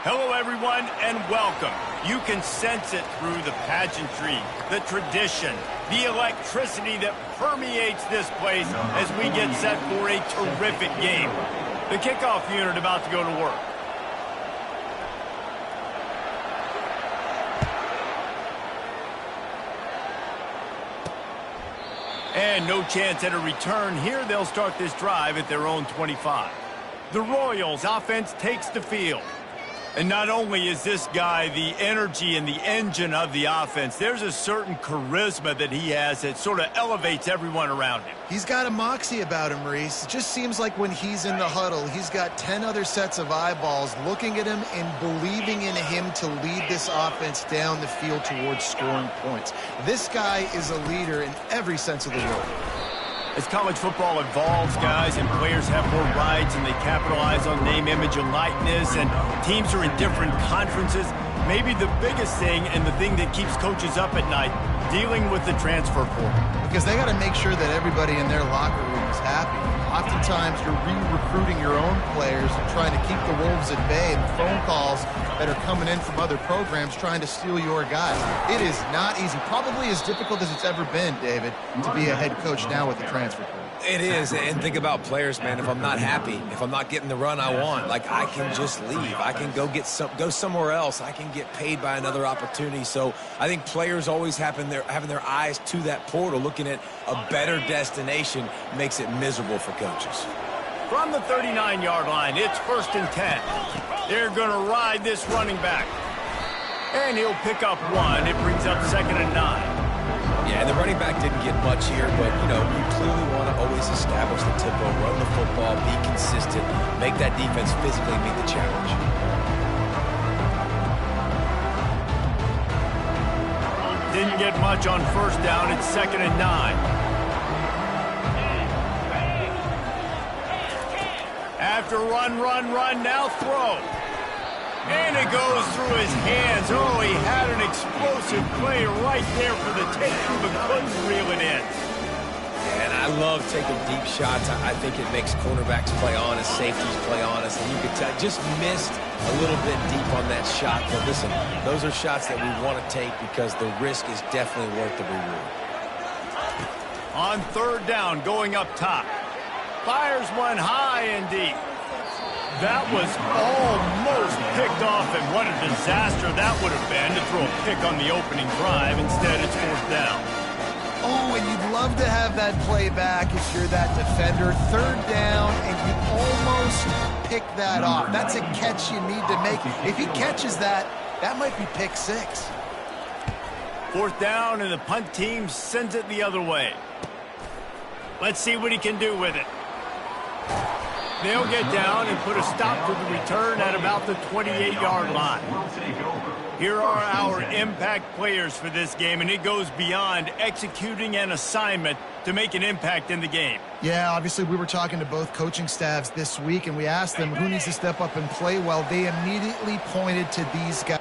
Hello, everyone, and welcome. You can sense it through the pageantry, the tradition, the electricity that permeates this place as we get set for a terrific game. The kickoff unit about to go to work. And no chance at a return here. They'll start this drive at their own 25. The Royals offense takes the field. And not only is this guy the energy and the engine of the offense, there's a certain charisma that he has that sort of elevates everyone around him. He's got a moxie about him, Reese. It just seems like when he's in the huddle, he's got 10 other sets of eyeballs looking at him and believing in him to lead this offense down the field towards scoring points. This guy is a leader in every sense of the word. As college football evolves, guys, and players have more rights and they capitalize on name, image, and likeness, and teams are in different conferences, maybe the biggest thing and the thing that keeps coaches up at night, dealing with the transfer portal. Because they got to make sure that everybody in their locker room is happy. Oftentimes, you're re-recruiting your own players and trying to keep the wolves at bay, and the phone calls that are coming in from other programs trying to steal your guys. It is not easy. Probably as difficult as it's ever been, David, to be a head coach now with the transfer portal. It is, and think about players, man. If I'm not happy, if I'm not getting the run I want, like, I can just leave. I can go somewhere else. I can get paid by another opportunity. So I think players always having their eyes to that portal, looking at a better destination, makes it miserable for coaches. From the 39-yard line, it's 1st and 10. They're going to ride this running back. And he'll pick up one. It brings up 2nd and 9. Yeah, the running back didn't get much here, but, you clearly want to always establish the tempo, run the football, be consistent, make that defense physically meet the challenge. Didn't get much on 1st down. It's 2nd and 9. After run, now throw. And it goes through his hands. Oh, he had an explosive play right there for the takeover, but couldn't reel it in. And I love taking deep shots. I think it makes cornerbacks play honest, safeties play honest. And you could tell, just missed a little bit deep on that shot. But listen, those are shots that we want to take because the risk is definitely worth the reward. On 3rd down, going up top. Fires one high and deep. That was almost picked off, and what a disaster that would have been to throw a pick on the opening drive. Instead, it's 4th down. Oh, and you'd love to have that play back if you're that defender. 3rd down, and you almost pick that off. That's a catch you need to make. If he catches that, that might be pick 6. 4th down, and the punt team sends it the other way. Let's see what he can do with it. They'll get down and put a stop to the return at about the 28-yard line. Here are our impact players for this game, and it goes beyond executing an assignment to make an impact in the game. Yeah, obviously we were talking to both coaching staffs this week, and we asked them who needs to step up and play well. They immediately pointed to these guys.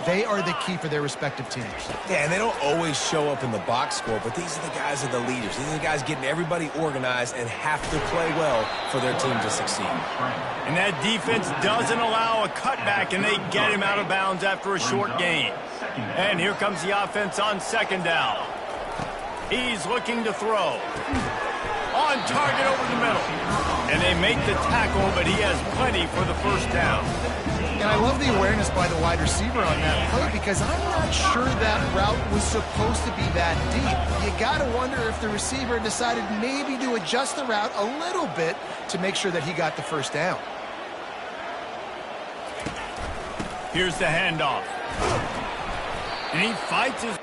They are the key for their respective teams. Yeah, and they don't always show up in the box score, but these are the guys that are the leaders. These are the guys getting everybody organized and have to play well for their team to succeed. And that defense doesn't allow a cutback, and they get him out of bounds after a short gain. And here comes the offense on second down. He's looking to throw. On target over the middle. And they make the tackle, but he has plenty for the first down. And I love the awareness by the wide receiver on that play because I'm not sure that route was supposed to be that deep. You got to wonder if the receiver decided maybe to adjust the route a little bit to make sure that he got the first down. Here's the handoff. And he fights his...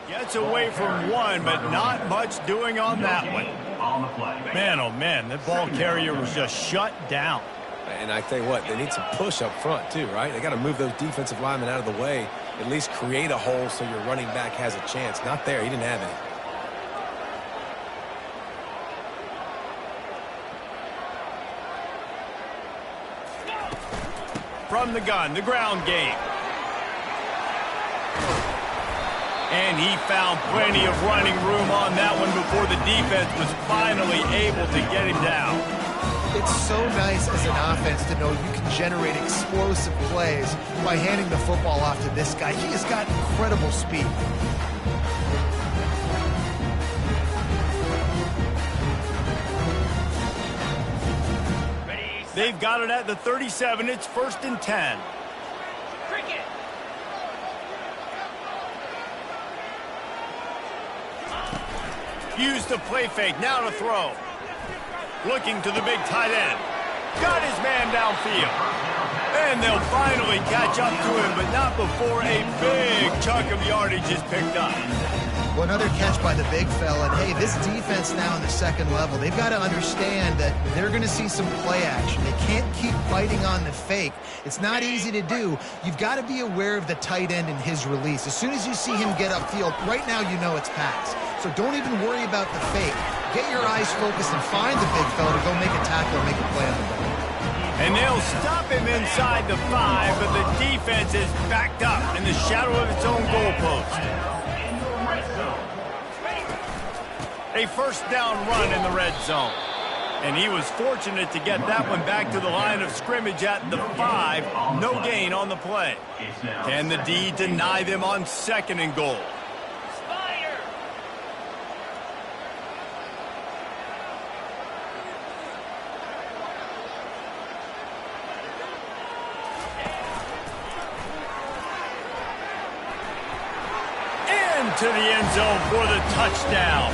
Gets away from one, but not much doing on that one. Man, oh man, the ball carrier was just shut down. And I tell you what, they need some push up front too, right? They got to move those defensive linemen out of the way, at least create a hole so your running back has a chance. Not there, he didn't have any. From the gun, the ground game. And he found plenty of running room on that one before the defense was finally able to get him down. It's so nice as an offense to know you can generate explosive plays by handing the football off to this guy. He has got incredible speed. They've got it at the 37. It's 1st and 10. Used to play fake, now to throw. Looking to the big tight end. Got his man downfield. And they'll finally catch up to him, but not before a big chunk of yardage is picked up. Well, another catch by the big fella. And, hey, this defense now in the second level, they've got to understand that they're going to see some play action. They can't keep biting on the fake. It's not easy to do. You've got to be aware of the tight end and his release. As soon as you see him get upfield, right now you know it's pass. So don't even worry about the fake. Get your eyes focused and find the big fella to go make a tackle or make a play on the ball. And they'll stop him inside the 5, but the defense is backed up in the shadow of its own goalpost. A first down run in the red zone. And he was fortunate to get that one back to the line of scrimmage at the 5. No gain on the play. Can the D deny them on 2nd and goal? To the end zone for the touchdown.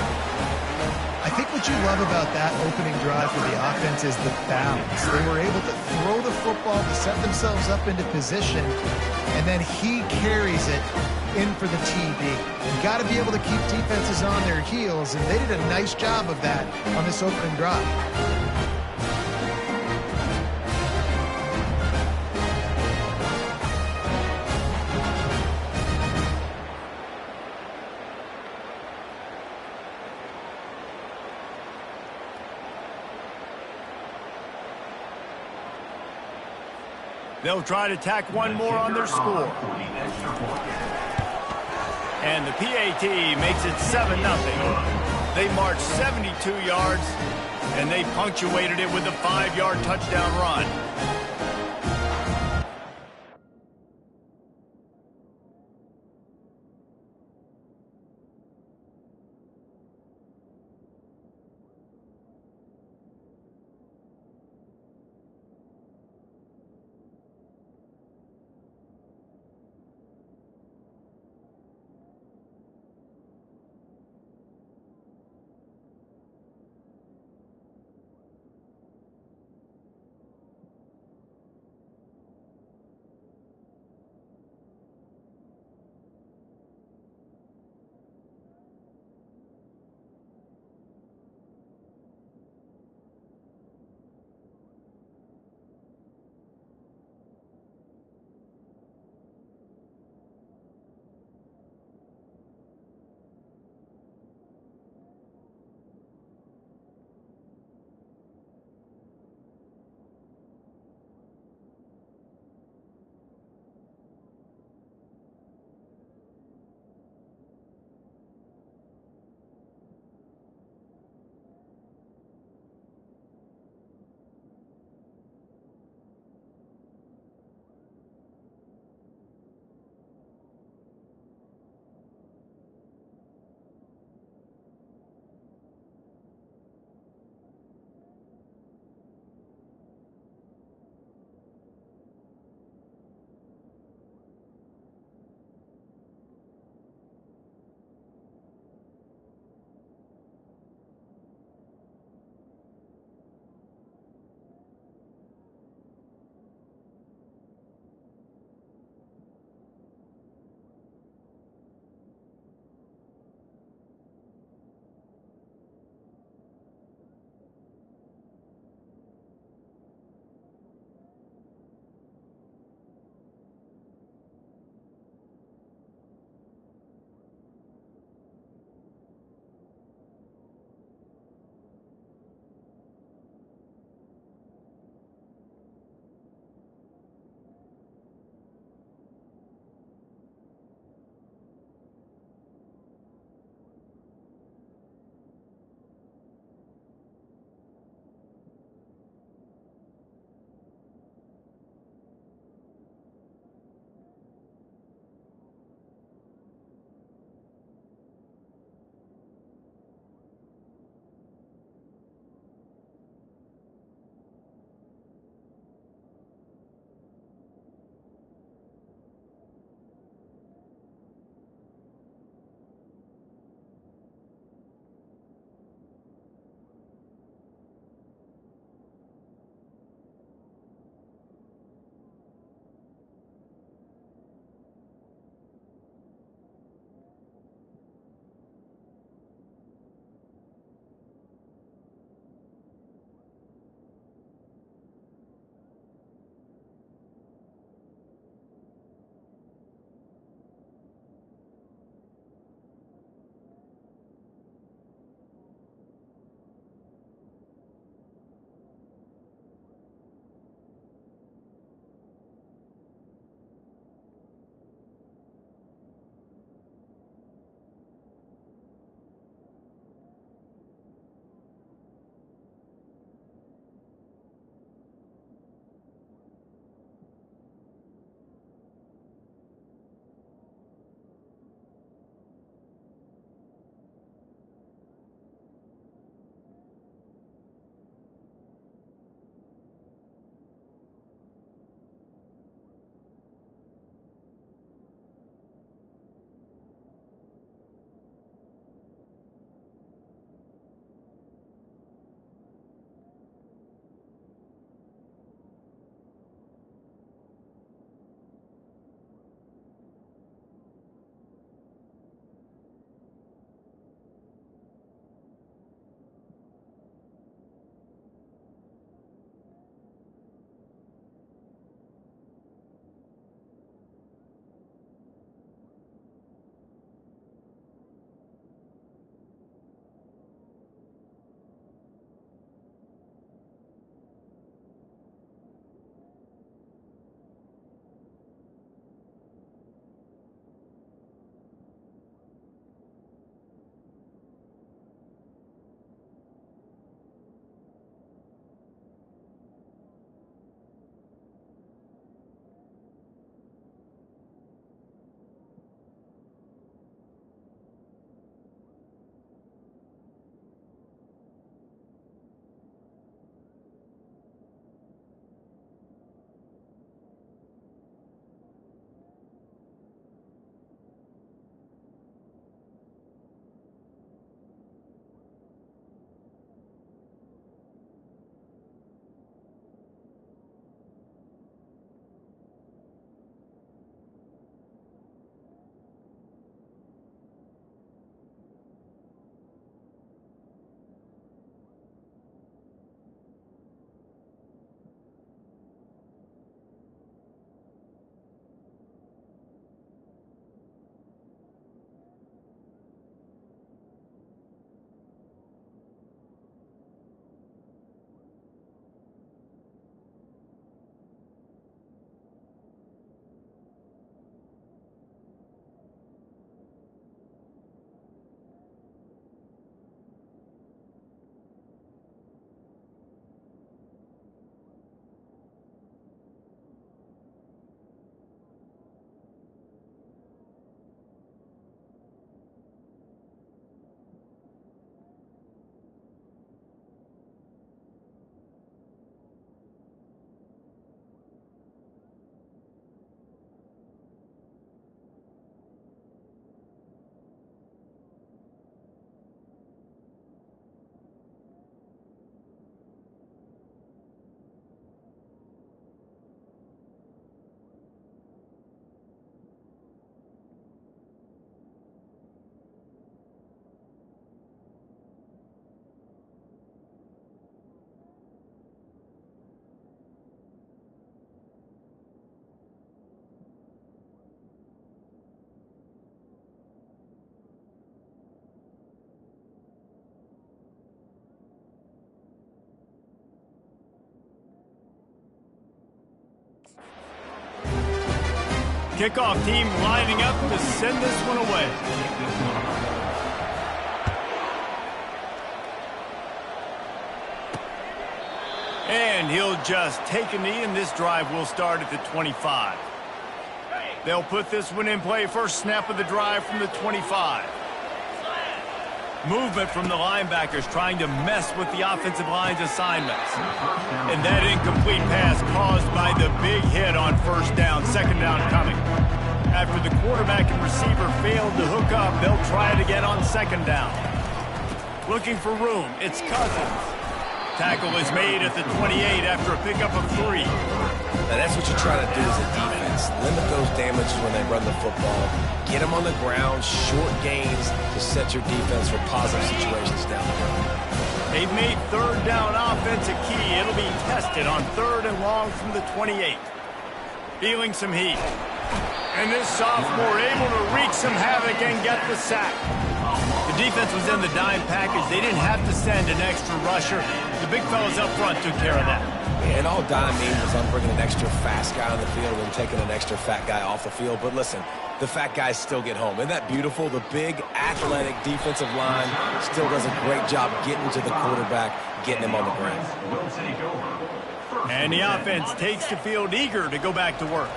I think what you love about that opening drive for the offense is the balance. They were able to throw the football to set themselves up into position, and then he carries it in for the TD. You got to be able to keep defenses on their heels, and they did a nice job of that on this opening drive. They'll try to tack one more on their score. And the PAT makes it 7-0. They marched 72 yards, and they punctuated it with a 5-yard touchdown run. Kickoff team lining up to send this one away. And he'll just take a knee, and this drive will start at the 25. They'll put this one in play. First snap of the drive from the 25. Movement from the linebackers trying to mess with the offensive line's assignments. And that incomplete pass caused by the big hit on first down, second down coming. After the quarterback and receiver failed to hook up, they'll try it again on second down. Looking for room, it's Cousins. Tackle is made at the 28 after a pickup of 3. Now that's what you try to do as a defense. Limit those damages when they run the football. Get them on the ground, short gains to set your defense for positive situations down the road. They've made third down offense a key. It'll be tested on third and long from the 28. Feeling some heat. And this sophomore able to wreak some havoc and get the sack. The defense was in the dime package. They didn't have to send an extra rusher. The big fellas up front took care of that. And all dime means is I'm bringing an extra fast guy on the field and taking an extra fat guy off the field. But listen, the fat guys still get home. Isn't that beautiful? The big, athletic defensive line still does a great job getting to the quarterback, getting him on the ground. And the offense takes the field eager to go back to work.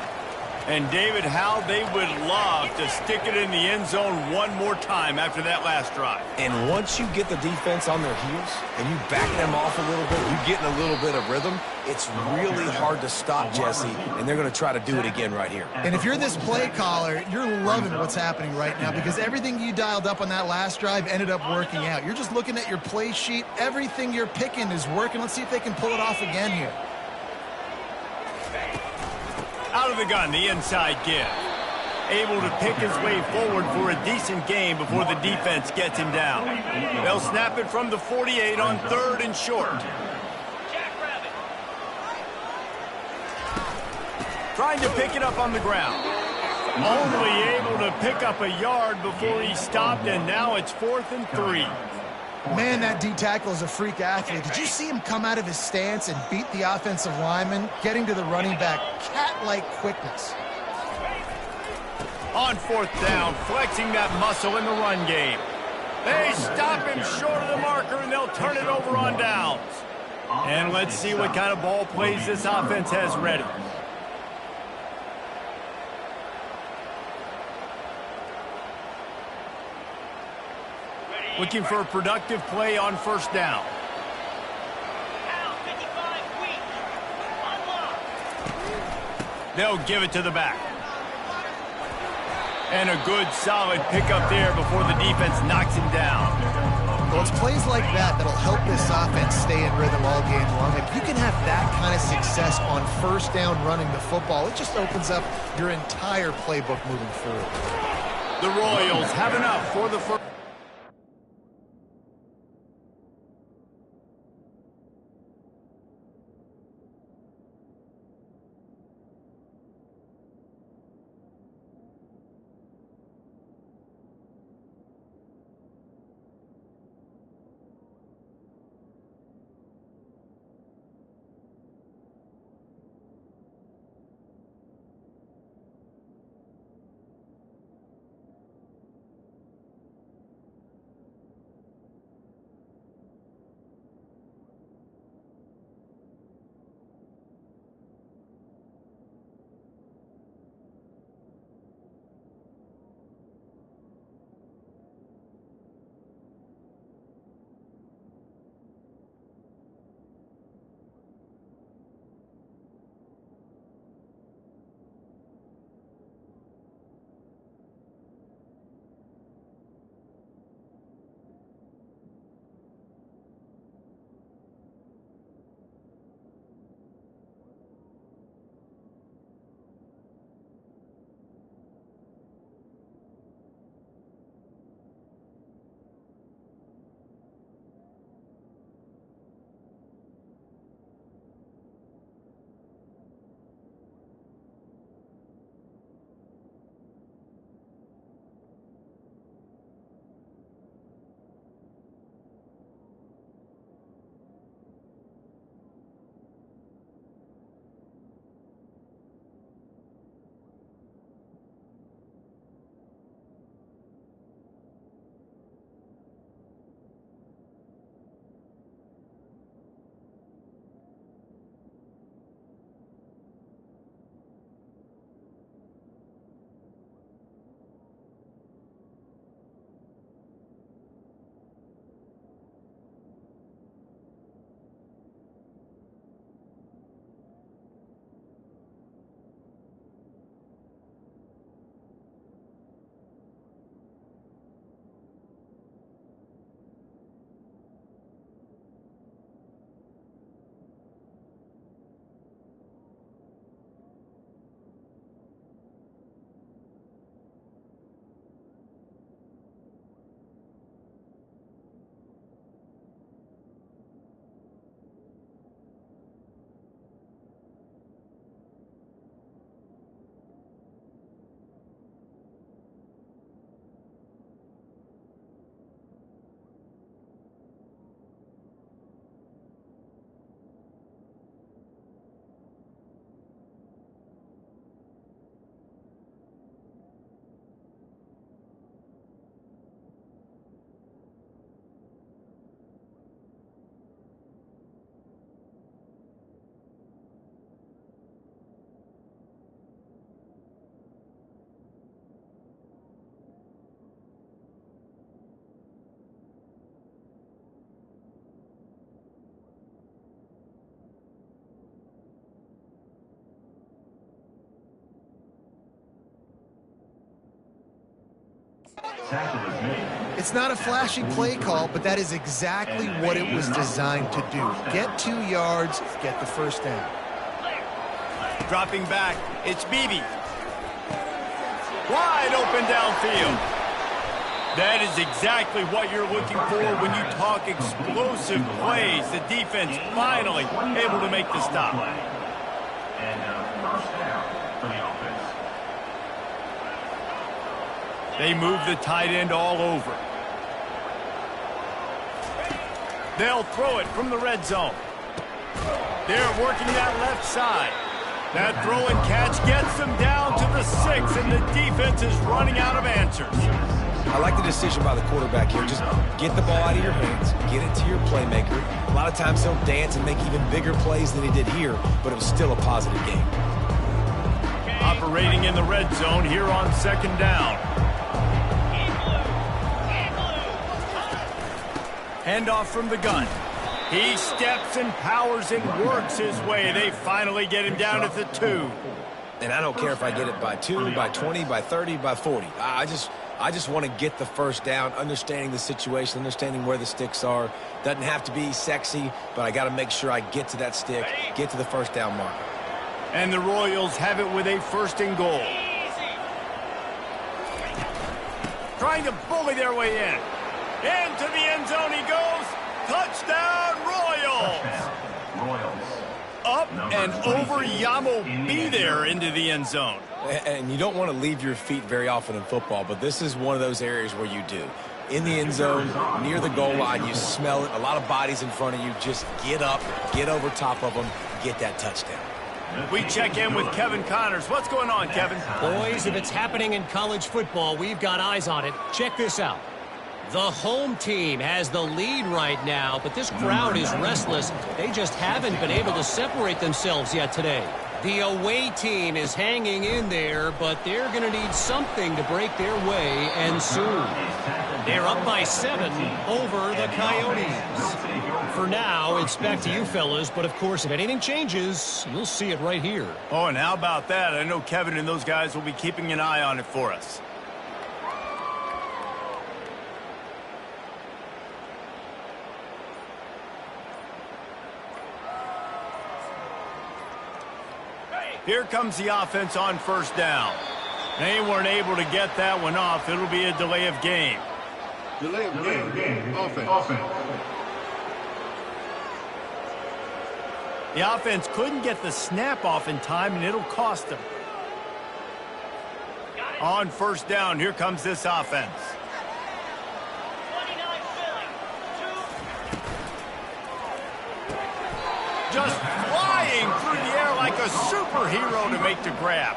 And David, how they would love to stick it in the end zone one more time after that last drive. And once you get the defense on their heels and you back them off a little bit, you get in a little bit of rhythm, it's really hard to stop, Jesse, and they're going to try to do it again right here. And if you're this play caller, you're loving what's happening right now because everything you dialed up on that last drive ended up working out. You're just looking at your play sheet. Everything you're picking is working. Let's see if they can pull it off again here. Out of the gun, the inside give. Able to pick his way forward for a decent gain before the defense gets him down. They'll snap it from the 48 on third and short. Trying to pick it up on the ground. Only able to pick up a yard before he stopped, and now it's 4th and 3. Man, that D-tackle is a freak athlete. Did you see him come out of his stance and beat the offensive lineman, getting to the running back? Cat-like quickness. On 4th down, flexing that muscle in the run game. They stop him short of the marker, and they'll turn it over on downs. And let's see what kind of ball plays this offense has ready. Looking for a productive play on first down. They'll give it to the back. And a good, solid pickup there before the defense knocks him down. Well, it's plays like that that'll help this offense stay in rhythm all game long. If you can have that kind of success on first down running the football, it just opens up your entire playbook moving forward. The Royals have enough for the first. It's not a flashy play call, but that is exactly what it was designed to do. Get 2 yards, get the first down. Dropping back, it's Beebe. Wide open downfield. That is exactly what you're looking for when you talk explosive plays. The defense finally able to make the stop. And first down for the offense. They move the tight end all over. They'll throw it from the red zone. They're working that left side. That throw and catch gets them down to the 6, and the defense is running out of answers. I like the decision by the quarterback here. Just get the ball out of your hands, get it to your playmaker. A lot of times he'll dance and make even bigger plays than he did here, but it was still a positive game. Operating in the red zone here on 2nd down. Handoff from the gun. He steps and powers and works his way. They finally get him down at the 2. And I don't care if I get it by 2, by 20, by 30, by 40. I just want to get the first down, understanding the situation, understanding where the sticks are. Doesn't have to be sexy, but I got to make sure I get to that stick, get to the first down mark. And the Royals have it with a 1st and goal. Trying to bully their way in. Into the end zone he goes. Touchdown, Royals! Up and over Yamo be there into the end zone. And you don't want to leave your feet very often in football, but this is one of those areas where you do. In the end zone, near the goal line, you smell it. A lot of bodies in front of you. Just get up, get over top of them, get that touchdown. We check in with Kevin Connors. What's going on, Kevin? Boys, if it's happening in college football, we've got eyes on it. Check this out. The home team has the lead right now, but this crowd is restless. They just haven't been able to separate themselves yet today. The away team is hanging in there, but they're going to need something to break their way, and soon. They're up by 7 over the Coyotes. For now, it's back to you fellas, but of course, if anything changes, you'll see it right here. Oh, and how about that? I know Kevin and those guys will be keeping an eye on it for us. Here comes the offense on 1st down. They weren't able to get that one off. It'll be a delay of game. Delay of game. Offense. The offense couldn't get the snap off in time, and it'll cost them. On 1st down, here comes this offense. Just flying through the air like a superhero to make the grab.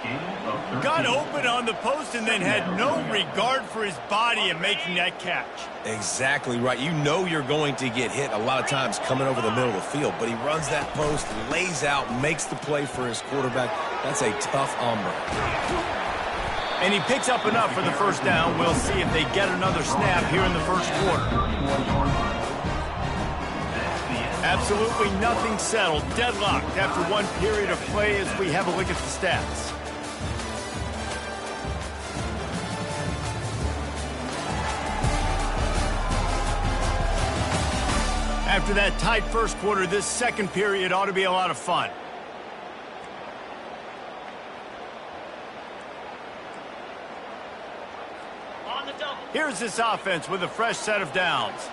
Got open on the post and then had no regard for his body in making that catch. Exactly right. You know you're going to get hit a lot of times coming over the middle of the field, but he runs that post, lays out, makes the play for his quarterback. That's a tough hombre. And he picks up enough for the 1st down. We'll see if they get another snap here in the 1st quarter. Absolutely nothing settled. Deadlocked after one period of play as we have a look at the stats. After that tight 1st quarter, this 2nd period ought to be a lot of fun. Here's this offense with a fresh set of downs.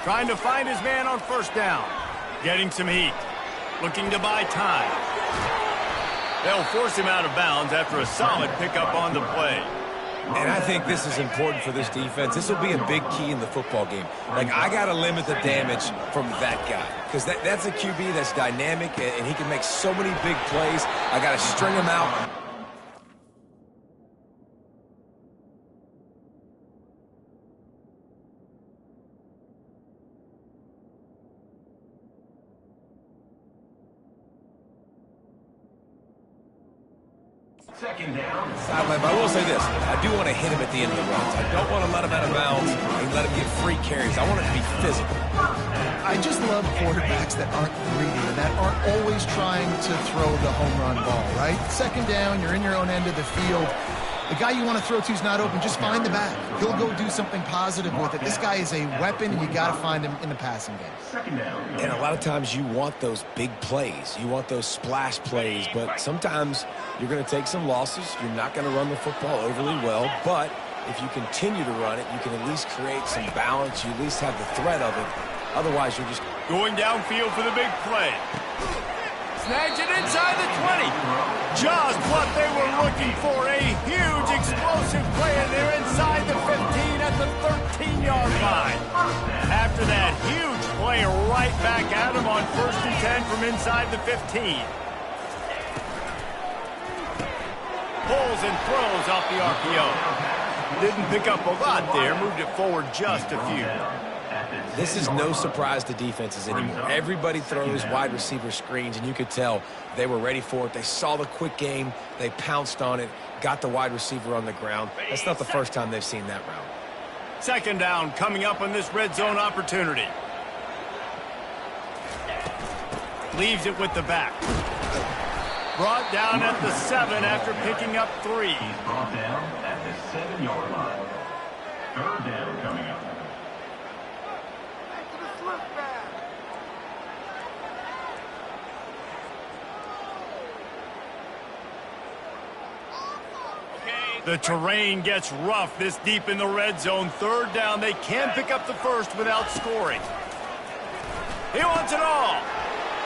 Trying to find his man on 1st down. Getting some heat. Looking to buy time. They'll force him out of bounds after a solid pickup on the play. And I think this is important for this defense. This will be a big key in the football game. Like, I got to limit the damage from that guy. Because that's a QB that's dynamic, and he can make so many big plays. I got to string him out. Second down. Sideline, but I will say this. I do want to hit him at the end of the runs. I don't want to let him out of bounds and let him get free carries. I want it to be physical. I just love quarterbacks that aren't greedy and that aren't always trying to throw the home run ball, right? 2nd down, you're in your own end of the field. The guy you want to throw to is not open. Just find the back. He'll go do something positive with it. This guy is a weapon, and you got to find him in the passing game. Second down. And a lot of times you want those big plays. You want those splash plays, but sometimes you're going to take some losses. You're not going to run the football overly well, but if you continue to run it, you can at least create some balance. You at least have the threat of it. Otherwise, you're just going downfield for the big play. Snags it inside the 20. Just what they were looking for. A huge explosive play, and they're inside the 15 at the 13-yard line. After that huge play, right back at him on 1st and 10 from inside the 15. Pulls and throws off the RPO. Didn't pick up a lot there. Moved it forward just a few. This is no surprise to defenses anymore. Everybody throws wide receiver screens, and you could tell they were ready for it. They saw the quick game. They pounced on it, got the wide receiver on the ground. That's not the first time they've seen that route. Second down coming up on this red zone opportunity. Leaves it with the back. Brought down at the 7 after picking up 3. He's brought down at the 7-yard line. Third down coming up. The terrain gets rough this deep in the red zone. Third down. They can pick up the first without scoring. He wants it all.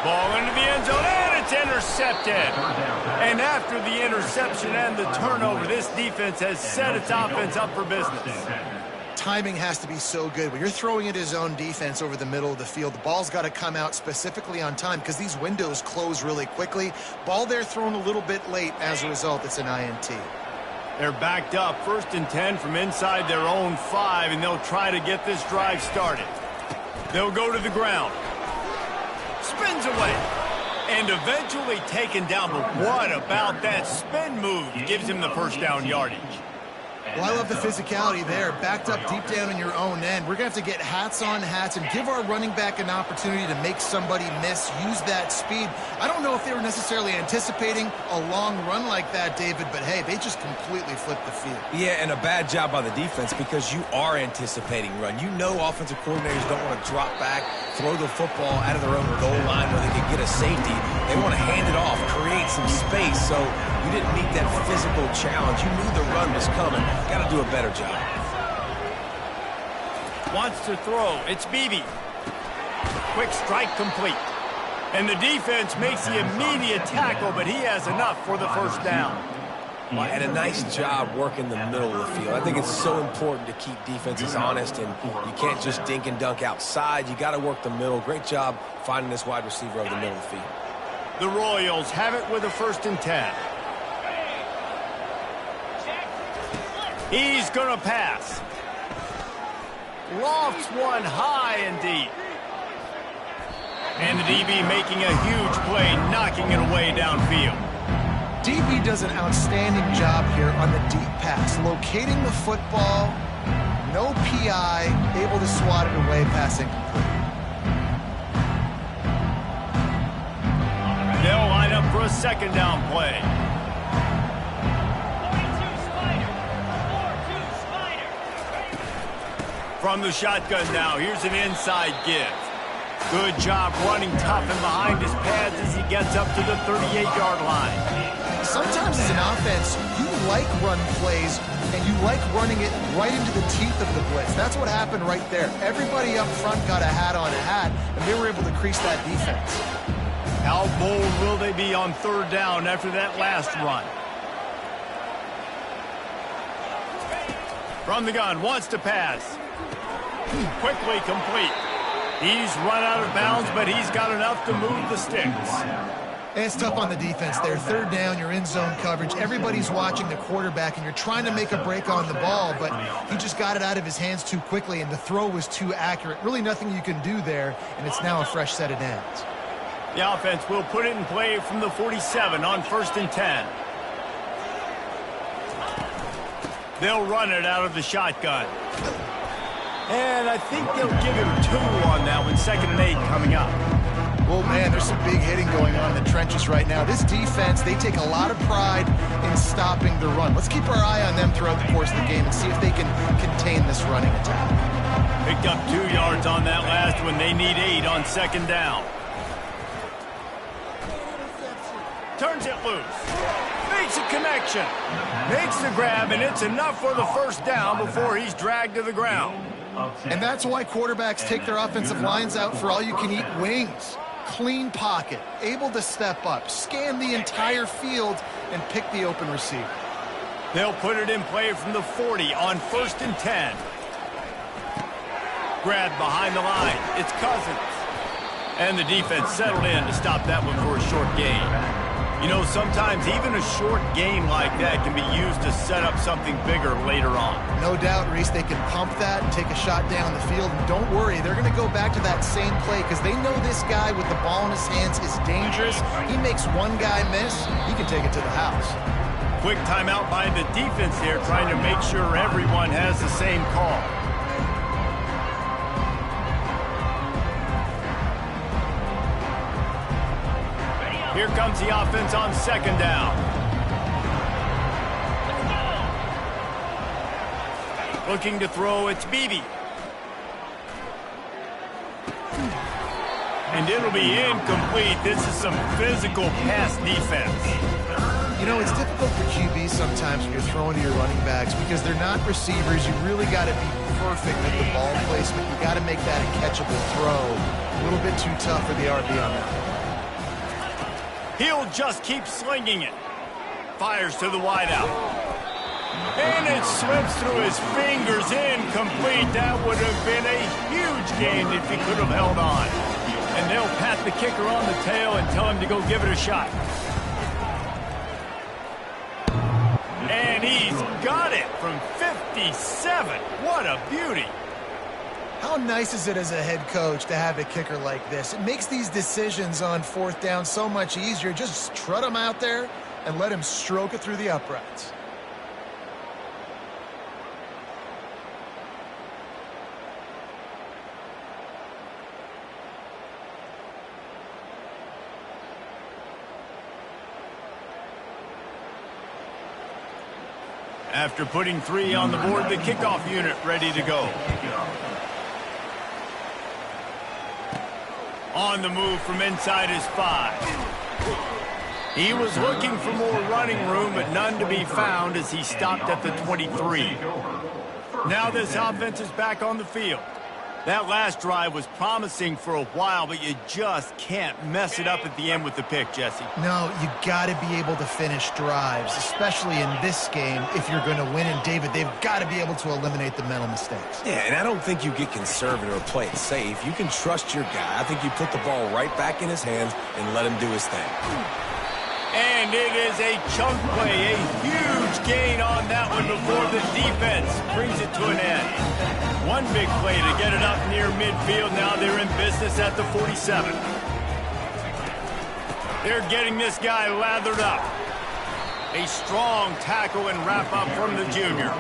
Ball into the end zone, and it's intercepted. And after the interception and the turnover, this defense has set its offense up for business. Timing has to be so good. When you're throwing at his own defense over the middle of the field, the ball's got to come out specifically on time because these windows close really quickly. Ball there thrown a little bit late. As a result, it's an INT. They're backed up 1st and 10 from inside their own 5, and they'll try to get this drive started. They'll go to the ground. Spins away. And eventually taken down. But what about that spin move? Gives him the first down yardage. Well, I love the physicality there. Backed up deep down in your own end. We're going to have to get hats on hats and give our running back an opportunity to make somebody miss, use that speed. I don't know if they were necessarily anticipating a long run like that, David, but hey, they just completely flipped the field. Yeah, and a bad job by the defense because you are anticipating run. You know offensive coordinators don't want to drop back, throw the football out of their own goal line where they can get a safety. They want to hand it off, create some space, so you didn't meet that physical challenge. You knew the run was coming. Got to do a better job. Wants to throw. It's Beebe. Quick strike complete. And the defense makes the immediate tackle, but he has enough for the first down. Well, and a nice job working the middle of the field. I think it's so important to keep defenses honest, and you can't just dink and dunk outside. You got to work the middle. Great job finding this wide receiver over the middle of the field. The Royals have it with a 1st and 10. He's going to pass. Lofts one high and deep. And the DB making a huge play, knocking it away downfield. DB does an outstanding job here on the deep pass, locating the football, no PI, able to swat it away, pass incomplete. They'll line up for a second down play. From the shotgun now, here's an inside give. Good job running tough and behind his pads as he gets up to the 38-yard line. Sometimes as an offense, you like run plays, and you like running it right into the teeth of the blitz. That's what happened right there. Everybody up front got a hat on a hat, and they were able to crease that defense. How bold will they be on 3rd down after that last run? From the gun, wants to pass. Quickly complete. He's run out of bounds, but he's got enough to move the sticks. And it's tough on the defense there. 3rd down, you're in zone coverage. Everybody's watching the quarterback, and you're trying to make a break on the ball, but he just got it out of his hands too quickly, and the throw was too accurate. Really nothing you can do there, and it's now a fresh set of downs. The offense will put it in play from the 47 on 1st and 10. They'll run it out of the shotgun. And I think they'll give him 2 on that one. 2nd and 8 coming up. Well, man, there's some big hitting going on in the trenches right now. This defense, they take a lot of pride in stopping the run. Let's keep our eye on them throughout the course of the game and see if they can contain this running attack. Picked up 2 yards on that last one. They need 8 on second down. Turns it loose. Makes a connection. Makes the grab, and it's enough for the first down before he's dragged to the ground. And that's why quarterbacks take their offensive lines out for all-you-can-eat wings. Clean pocket, able to step up, scan the entire field, and pick the open receiver. They'll put it in play from the 40 on 1st and 10. Grab behind the line. It's Cousins. And the defense settled in to stop that one for a short gain. You know, sometimes even a short game like that can be used to set up something bigger later on. No doubt, Reese, they can pump that and take a shot down the field. And don't worry, they're going to go back to that same play because they know this guy with the ball in his hands is dangerous. He makes one guy miss, he can take it to the house. Quick timeout by the defense there, trying to make sure everyone has the same call. Here comes the offense on second down. Looking to throw, it's Beebe. And it'll be incomplete. This is some physical pass defense. You know, it's difficult for QBs sometimes when you're throwing to your running backs because they're not receivers. You really got to be perfect with the ball placement. You got to make that a catchable throw. A little bit too tough for the RB on that. He'll just keep slinging it. Fires to the wideout. And it slips through his fingers, incomplete. That would have been a huge gain if he could have held on. And they'll pat the kicker on the tail and tell him to go give it a shot. And he's got it from 57. What a beauty. How nice is it as a head coach to have a kicker like this? It makes these decisions on 4th down so much easier. Just trot him out there and let him stroke it through the uprights. After putting 3 on the board, the kickoff unit ready to go. On the move from inside his 5. He was looking for more running room, but none to be found as he stopped at the 23. Now this offense is back on the field. That last drive was promising for a while, but you just can't mess it up at the end with the pick, Jesse. No, you got to be able to finish drives, especially in this game if you're going to win. And, David, they've got to be able to eliminate the mental mistakes. Yeah, and I don't think you get conservative or play it safe. You can trust your guy. I think you put the ball right back in his hands and let him do his thing. And it is a chunk play, a huge gain on that one before the defense brings it to an end. One big play to get it up near midfield. Now they're in business at the 47. They're getting this guy lathered up. A strong tackle and wrap up from the junior.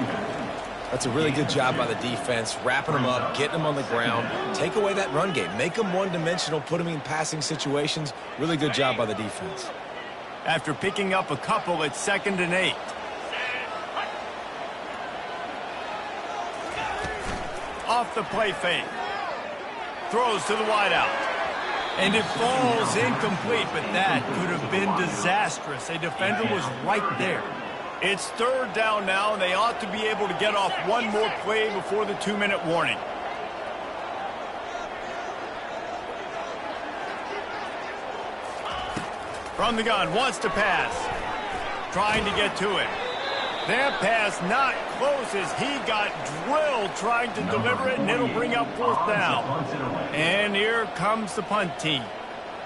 That's a really good job by the defense, wrapping them up, getting them on the ground, take away that run game, make them one-dimensional, put them in passing situations. Really good job by the defense. After picking up a couple, it's 2nd and 8. Off the play fake. Throws to the wideout. And it falls incomplete, but that could have been disastrous. A defender was right there. It's 3rd down now, and they ought to be able to get off one more play before the 2-minute warning. From the gun, wants to pass. Trying to get to it. That pass not close as he got drilled trying to deliver it, and it'll bring up 4th down. And here comes the punt team.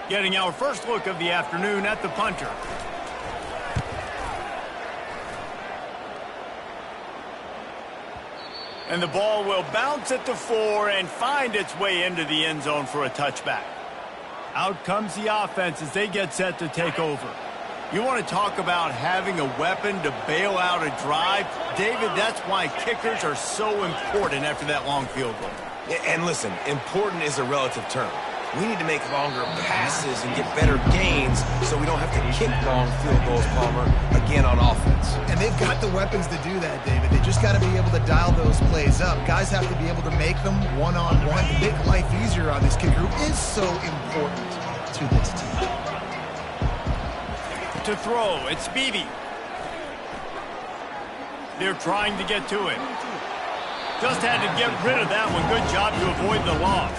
Getting our first look of the afternoon at the punter. And the ball will bounce at the 4 and find its way into the end zone for a touchback. Out comes the offense as they get set to take over. You want to talk about having a weapon to bail out a drive? David, that's why kickers are so important after that long field goal. And listen, important is a relative term. We need to make longer passes and get better gains so we don't have to kick long field goals, Palmer, again on offense. And they've got the weapons to do that, David. They just got to be able to dial those plays up. Guys have to be able to make them one-on-one to make life easier on this kid who is so important to this team. To throw, it's Beebe. They're trying to get to it. Just had to get rid of that one. Good job to avoid the loss.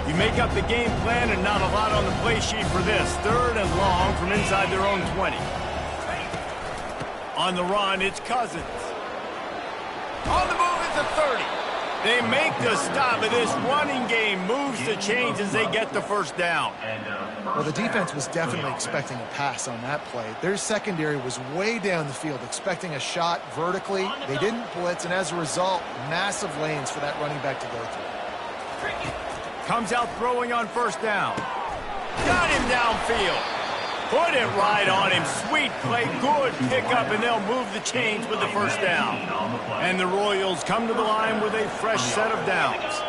You make up the game plan and not a lot on the play sheet for this. 3rd and long from inside their own 20. On the run, it's Cousins. On the move, it's a 30. They make the stop, but this running game moves the chains as they get the first down. Well, the defense was definitely expecting a pass on that play. Their secondary was way down the field, expecting a shot vertically. They didn't blitz, and as a result, massive lanes for that running back to go through. Comes out throwing on first down. Got him downfield. Put it right on him. Sweet play, good pickup, and they'll move the chains with the first down. And the Royals come to the line with a fresh set of downs.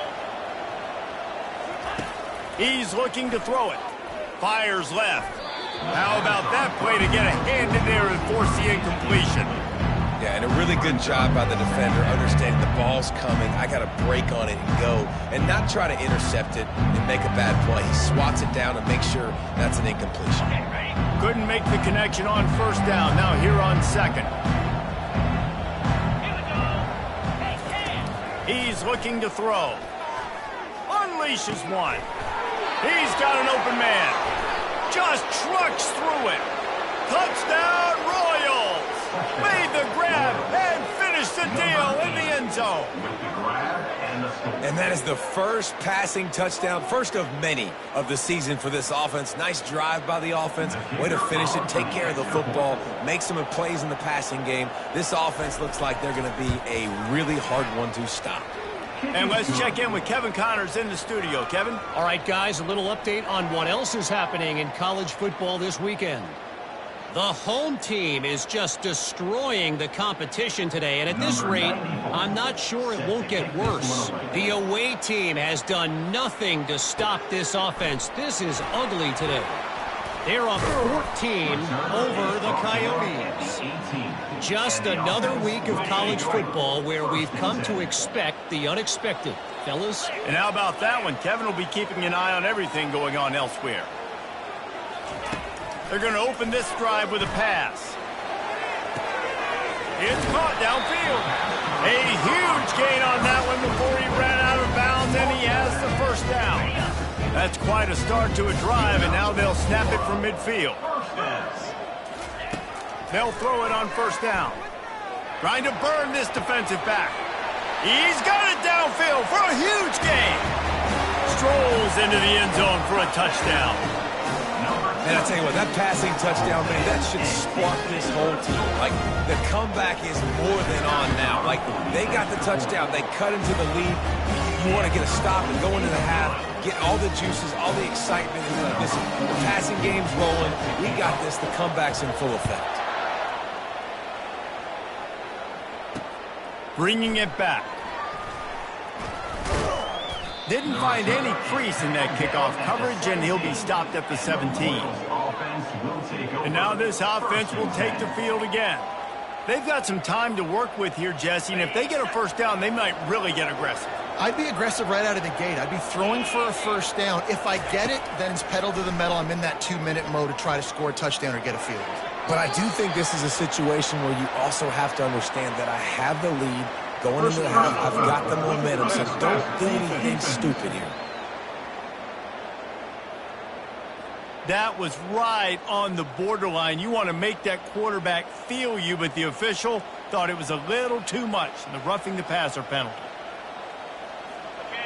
He's looking to throw it. Fires left. How about that play to get a hand in there and force the incompletion? Yeah, and a really good job by the defender understanding the ball's coming. I got to break on it and go and not try to intercept it and make a bad play. He swats it down and makes sure that's an incompletion. Couldn't make the connection on first down. Now here on second. He's looking to throw. Unleashes one. He's got an open man. Just trucks through it. Touchdown, Royals! Made the grab and finished the deal in the end zone. And that is the first passing touchdown, first of many of the season for this offense. Nice drive by the offense. Way to finish it, take care of the football, make some plays in the passing game. This offense looks like they're going to be a really hard one to stop. And let's check in with Kevin Connors in the studio. Kevin? All right, guys, a little update on what else is happening in college football this weekend. The home team is just destroying the competition today, and at this rate, I'm not sure it won't get worse. The away team has done nothing to stop this offense. This is ugly today. They're up 14 over the Coyotes. Just another week of college football where we've come to expect the unexpected. Fellas? And how about that one? Kevin will be keeping an eye on everything going on elsewhere. They're going to open this drive with a pass. It's caught downfield. A huge gain on that one before he ran out of bounds, and he has the first down. That's quite a start to a drive, and now they'll snap it from midfield. They'll throw it on first down. Trying to burn this defensive back. He's got it downfield for a huge gain. Strolls into the end zone for a touchdown. And I tell you what, that passing touchdown, man, that should spark this whole team. Like, the comeback is more than on now. Like, they got the touchdown. They cut into the lead. You want to get a stop and go into the half, get all the juices, all the excitement. And listen, the passing game's rolling. We got this. The comeback's in full effect. Bringing it back. Didn't find any crease in that kickoff coverage, and he'll be stopped at the 17. And now this offense will take the field again. They've got some time to work with here, Jesse, and if they get a first down, they might really get aggressive. I'd be aggressive right out of the gate. I'd be throwing for a first down. If I get it, then it's pedal to the metal. I'm in that 2-minute mode to try to score a touchdown or get a field. But I do think this is a situation where you also have to understand that I have the lead. Going into the half, I've got the momentum, so don't do anything stupid here. That was right on the borderline. You want to make that quarterback feel you, but the official thought it was a little too much in the roughing the passer penalty.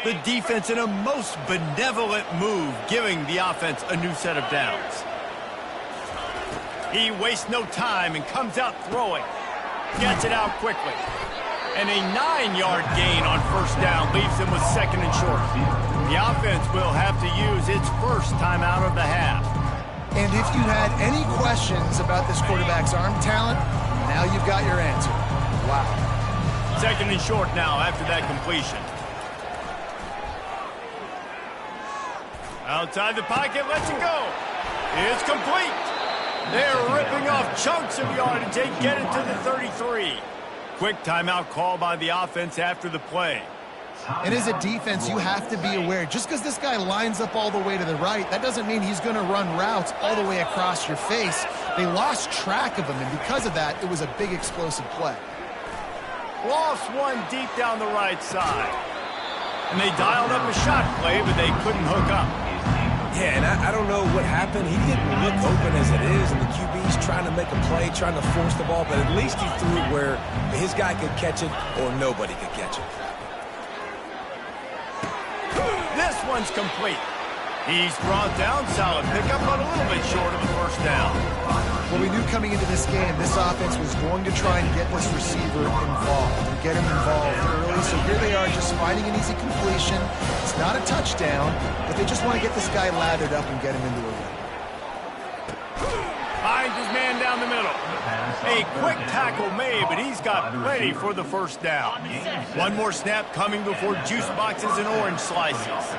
The defense in a most benevolent move, giving the offense a new set of downs. He wastes no time and comes out throwing. Gets it out quickly. And a 9-yard gain on first down leaves him with second and short. The offense will have to use its first timeout of the half. And if you had any questions about this quarterback's arm talent, now you've got your answer. Wow. Second and short now after that completion. Outside the pocket, lets it go. It's complete. They're ripping off chunks of yardage. They get it to the 33. Quick timeout call by the offense after the play. And as a defense, you have to be aware, just because this guy lines up all the way to the right, that doesn't mean he's going to run routes all the way across your face. They lost track of him, and because of that, it was a big explosive play. Lost one deep down the right side. And they dialed up a shot play, but they couldn't hook up. Yeah, and I don't know what happened. He didn't look open as it is, and the QB's trying to make a play, trying to force the ball, but at least he threw it where his guy could catch it or nobody could catch it. This one's complete. He's brought down, solid pickup, but a little bit short of the first down. Well, we knew coming into this game, this offense was going to try and get this receiver involved and get him involved early. So here they are just finding an easy completion. It's not a touchdown, but they just want to get this guy lathered up and get him into a run. Finds his man down the middle. A quick tackle made, but he's got plenty for the first down. One more snap coming before juice boxes and orange slices.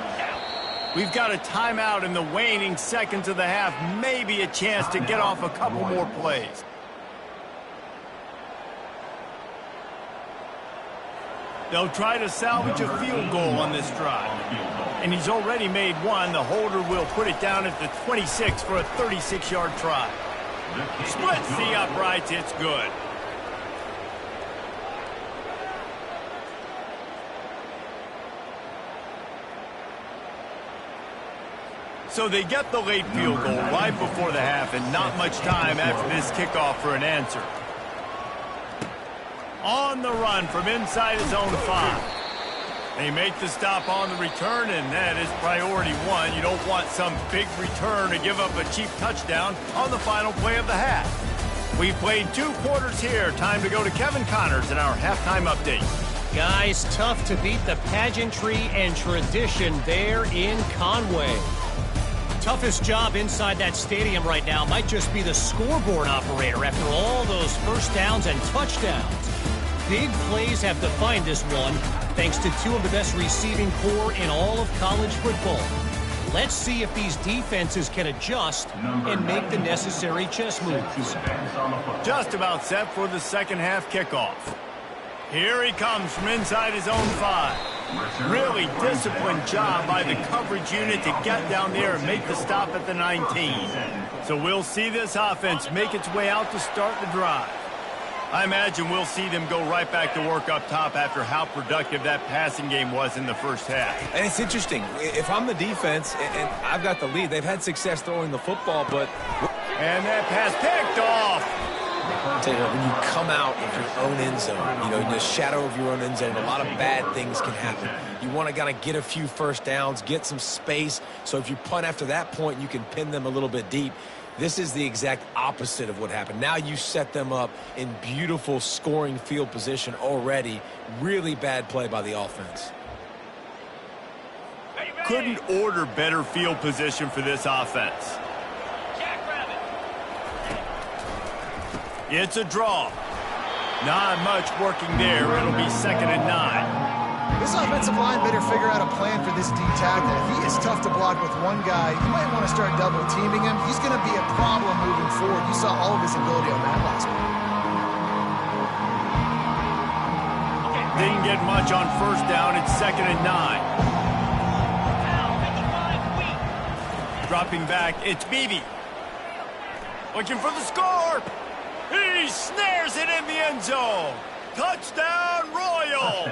We've got a timeout in the waning seconds of the half. Maybe a chance to get off a couple more plays. They'll try to salvage a field goal on this drive. And he's already made one. The holder will put it down at the 26 for a 36-yard try. Splits the uprights. It's good. So they get the late field goal right before the half, and not much time after this kickoff for an answer. On the run from inside his own 5. They make the stop on the return, and that is priority one. You don't want some big return to give up a cheap touchdown on the final play of the half. We've played 2 quarters here. Time to go to Kevin Connors in our halftime update. Guys, tough to beat the pageantry and tradition there in Conway. Toughest job inside that stadium right now might just be the scoreboard operator after all those first downs and touchdowns. Big plays have defined this one, thanks to 2 of the best receiving corps in all of college football. Let's see if these defenses can adjust and make the necessary chess moves. Just about set for the second half kickoff. Here he comes from inside his own 5. Really disciplined job by the coverage unit to get down there and make the stop at the 19. So we'll see this offense make its way out to start the drive. I imagine we'll see them go right back to work up top after how productive that passing game was in the first half. And it's interesting. If I'm the defense and I've got the lead, they've had success throwing the football, but... And that pass picked off. Tell you what, when you come out of your own end zone, you know, in the shadow of your own end zone, a lot of bad things can happen. You want to kind of get a few first downs, get some space, so if you punt after that point, you can pin them a little bit deep. This is the exact opposite of what happened. Now you set them up in beautiful scoring field position already. Really bad play by the offense. Couldn't order better field position for this offense. It's a draw. Not much working there. It'll be 2nd and 9. This offensive line better figure out a plan for this D tackle. If he is tough to block with one guy, you might want to start double teaming him. He's going to be a problem moving forward. You saw all of his ability on that last one. Didn't get much on first down. It's 2nd and 9. Dropping back, it's Beebe. Looking for the score. He snares it in the end zone. Touchdown, Royals.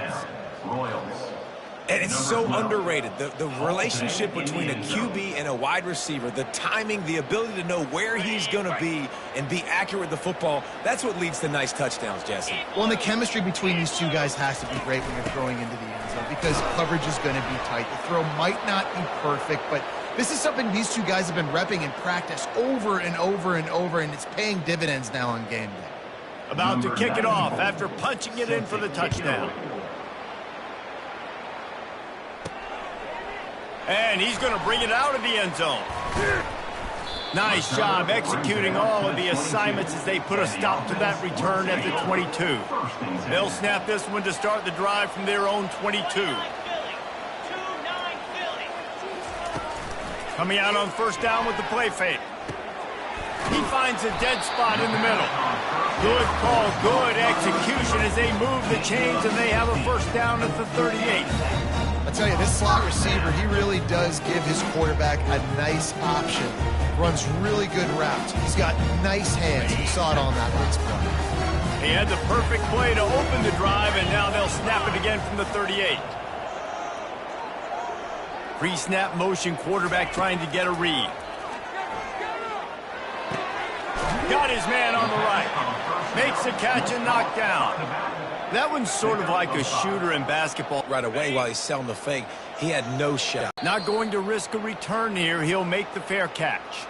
And it's so underrated. The relationship between a QB and a wide receiver, the timing, the ability to know where he's going to be and be accurate with the football, that's what leads to nice touchdowns, Jesse. Well, and the chemistry between these 2 guys has to be great when you're throwing into the end zone because coverage is going to be tight. The throw might not be perfect, but this is something these 2 guys have been repping in practice over and over and over, and it's paying dividends now on game day. About to kick it off after punching it in for the touchdown. And he's going to bring it out of the end zone. Nice job executing all of the assignments as they put a stop to that return at the 22. They'll snap this one to start the drive from their own 22. Coming out on first down with the play fake. He finds a dead spot in the middle. Good call, good execution as they move the chains and they have a first down at the 38. I tell you, this slot receiver, he really does give his quarterback a nice option. Runs really good routes. He's got nice hands. We saw it on that last play. He had the perfect play to open the drive, and now they'll snap it again from the 38. Pre-snap motion quarterback trying to get a read. Got his man on the right. Makes the catch and knocked down. That one's sort of like a shooter in basketball. Right away while he's selling the fake, he had no shot. Not going to risk a return here. He'll make the fair catch.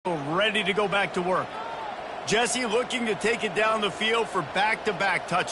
Ready to go back to work. Jesse looking to take it down the field for back-to-back touchdowns.